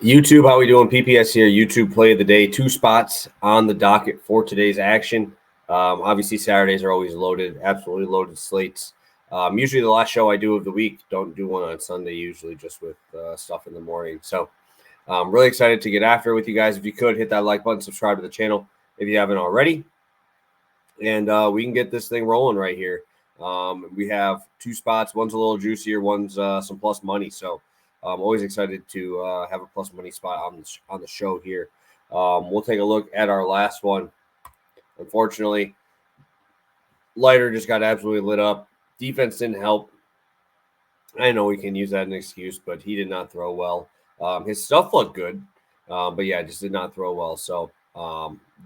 YouTube, how we doing? PPS here. YouTube play of the day. 2 spots on the docket for today's action. Obviously, Saturdays are always loaded, absolutely loaded slates. Usually the last show I do of the week, don't do one on Sunday, usually just with stuff in the morning. So I'm really excited to get after it with you guys. If you could, hit that like button, subscribe to the channel if you haven't already. And we can get this thing rolling right here. We have 2 spots. One's a little juicier, one's some plus money. So I'm always excited to have a plus money spot on the show here. We'll take a look at our last one. Unfortunately, Lighter just got absolutely lit up. Defense didn't help. I know we can use that as an excuse, but he did not throw well. His stuff looked good, but yeah, just did not throw well. So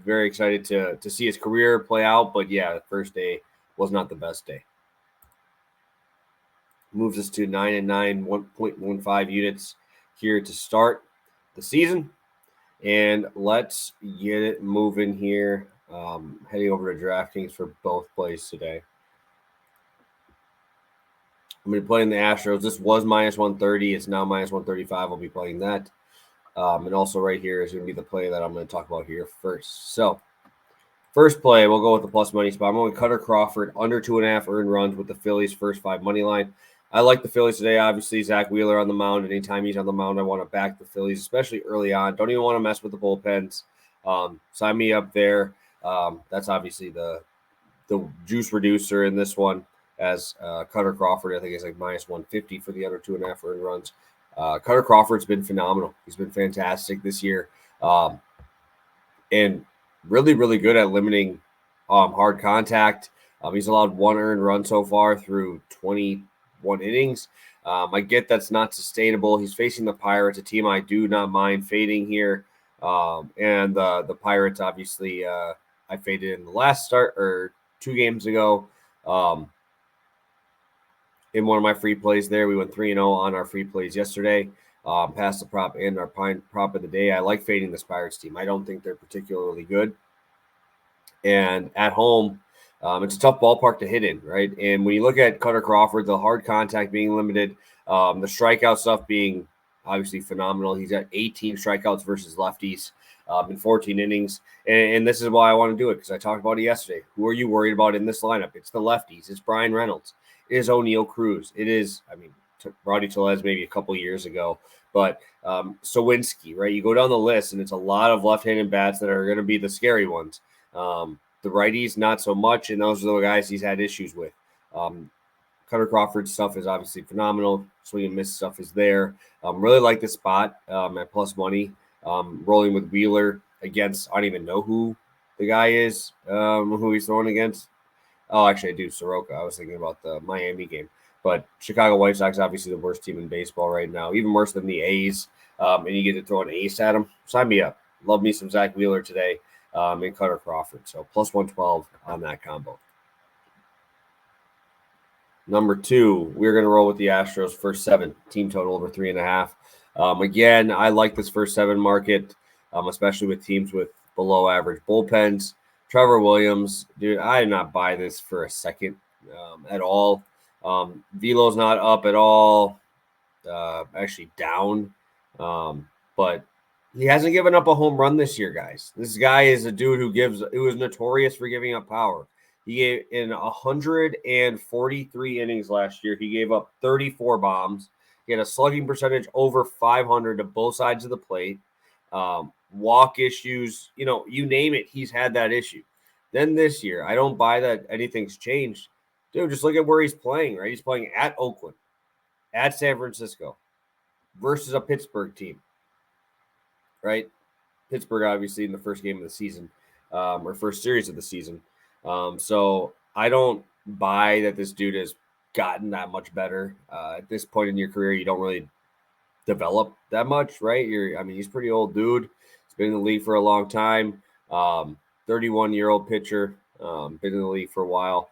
very excited to see his career play out. But yeah, the first day was not the best day. Moves us to 9-9, 1.15 units here to start the season. And let's get it moving here. Heading over to DraftKings for both plays today. I'm going to be playing the Astros. This was minus 130. It's now minus 135. I'll be playing that. And also right here is going to be the play that I'm going to talk about here first. So first play, we'll go with the plus money spot. I'm going to Cutter Crawford under 2.5 earned runs with the Phillies first 5 money line. I like the Phillies today. Obviously, Zach Wheeler on the mound. Anytime he's on the mound, I want to back the Phillies, especially early on. Don't even want to mess with the bullpens. Sign me up there. That's obviously the juice reducer in this one, as Cutter Crawford, I think, is like minus 150 for the under 2.5 earned runs. Cutter Crawford's been phenomenal. He's been fantastic this year, and really, really good at limiting hard contact. He's allowed 1 earned run so far through 21 innings. I get that's not sustainable. He's facing the Pirates, a team I do not mind fading here. And the Pirates, obviously, I faded in the last start or 2 games ago. In one of my free plays there, we went 3-0 on our free plays yesterday. Past the prop and our prop of the day. I like fading this Pirates team. I don't think they're particularly good. And at home, it's a tough ballpark to hit in, right? And when you look at Cutter Crawford, the hard contact being limited, the strikeout stuff being obviously phenomenal. He's got 18 strikeouts versus lefties in 14 innings. And this is why I want to do it, because I talked about it yesterday. Who are you worried about in this lineup? It's the lefties. It's Brian Reynolds. It is O'Neal Cruz. It is, Rowdy Tellez maybe a couple years ago. But Sawinski, right? You go down the list, and it's a lot of left-handed bats that are going to be the scary ones. The righties, not so much, and those are the guys he's had issues with. Cutter Crawford's stuff is obviously phenomenal. Swing and miss stuff is there. Really like this spot at plus money. Rolling with Wheeler against, I don't even know who the guy is, who he's throwing against. Oh, actually, I do. Soroka. I was thinking about the Miami game. But Chicago White Sox, obviously the worst team in baseball right now, even worse than the A's. And you get to throw an ace at them. Sign me up. Love me some Zach Wheeler today and Cutter Crawford. So plus 112 on that combo. Number 2, we're going to roll with the Astros first 7. Team total over 3.5. Again, I like this first 7 market, especially with teams with below average bullpens. Trevor Williams, dude, I did not buy this for a second at all. Velo's not up at all, actually down. But he hasn't given up a home run this year, guys. This guy is a dude who was notorious for giving up power. He gave in 143 innings last year. He gave up 34 bombs. He had a slugging percentage over 500 to both sides of the plate. Walk issues, you name it, he's had that issue. Then this year, I don't buy that anything's changed. Dude, just look at where he's playing, right? He's playing at Oakland, at San Francisco, versus a Pittsburgh team, right? Pittsburgh, obviously, in the first game of the season, or first series of the season. So I don't buy that this dude has gotten that much better. At this point in your career, you don't really develop that much, right? He's a pretty old dude. He's been in the league for a long time. 31-year-old pitcher, been in the league for a while.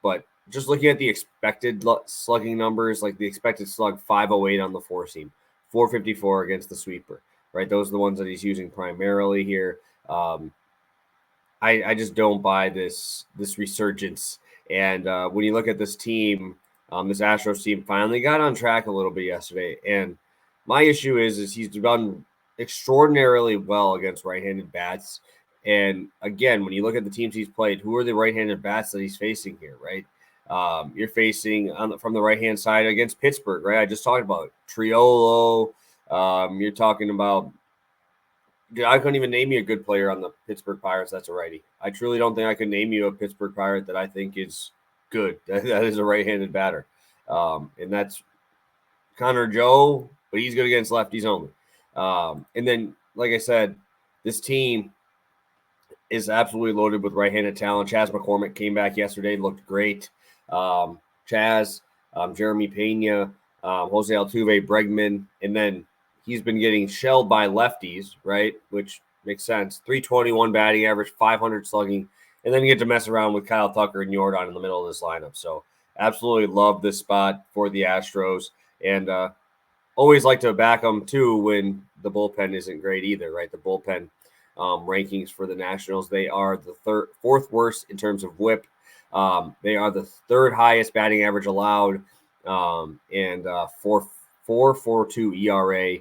But just looking at the expected slugging numbers, like the expected slug 508 on the 4-seam, 454 against the sweeper, right? Those are the ones that he's using primarily here. I just don't buy this resurgence. And when you look at this team, this Astros team finally got on track a little bit yesterday. And My issue is he's done extraordinarily well against right-handed bats. And again, when you look at the teams he's played, who are the right-handed bats that he's facing here, right? You're facing from the right-hand side against Pittsburgh, right? I just talked about Triolo. You're talking about I couldn't even name you a good player on the Pittsburgh Pirates that's a righty. I truly don't think I could name you a Pittsburgh Pirate that I think is good. That is a right-handed batter. And that's Connor Joe, but he's good against lefties only. And then, like I said, this team is absolutely loaded with right-handed talent. Chas McCormick came back yesterday, looked great. Chaz, Jeremy Pena, Jose Altuve, Bregman, and then he's been getting shelled by lefties, right? Which makes sense. 321 batting average, 500 slugging, and then you get to mess around with Kyle Tucker and Jordan in the middle of this lineup. So absolutely love this spot for the Astros, and always like to back them too when the bullpen isn't great either, right? The bullpen rankings for the Nationals, they are the fourth worst in terms of WHIP. They are the third highest batting average allowed, and 4.42 ERA.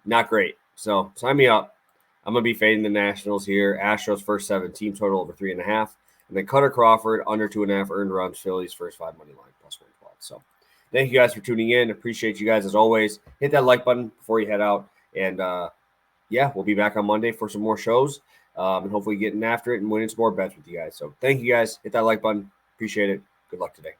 Not great. So sign me up. I'm gonna be fading the Nationals here. Astros first 7 team total over 3.5, and then Cutter Crawford under 2.5 earned runs. Phillies first 5 money line plus 112. So thank you guys for tuning in. Appreciate you guys as always. Hit that like button before you head out, and yeah, we'll be back on Monday for some more shows, and hopefully getting after it and winning some more bets with you guys. So thank you guys. Hit that like button. Appreciate it. Good luck today.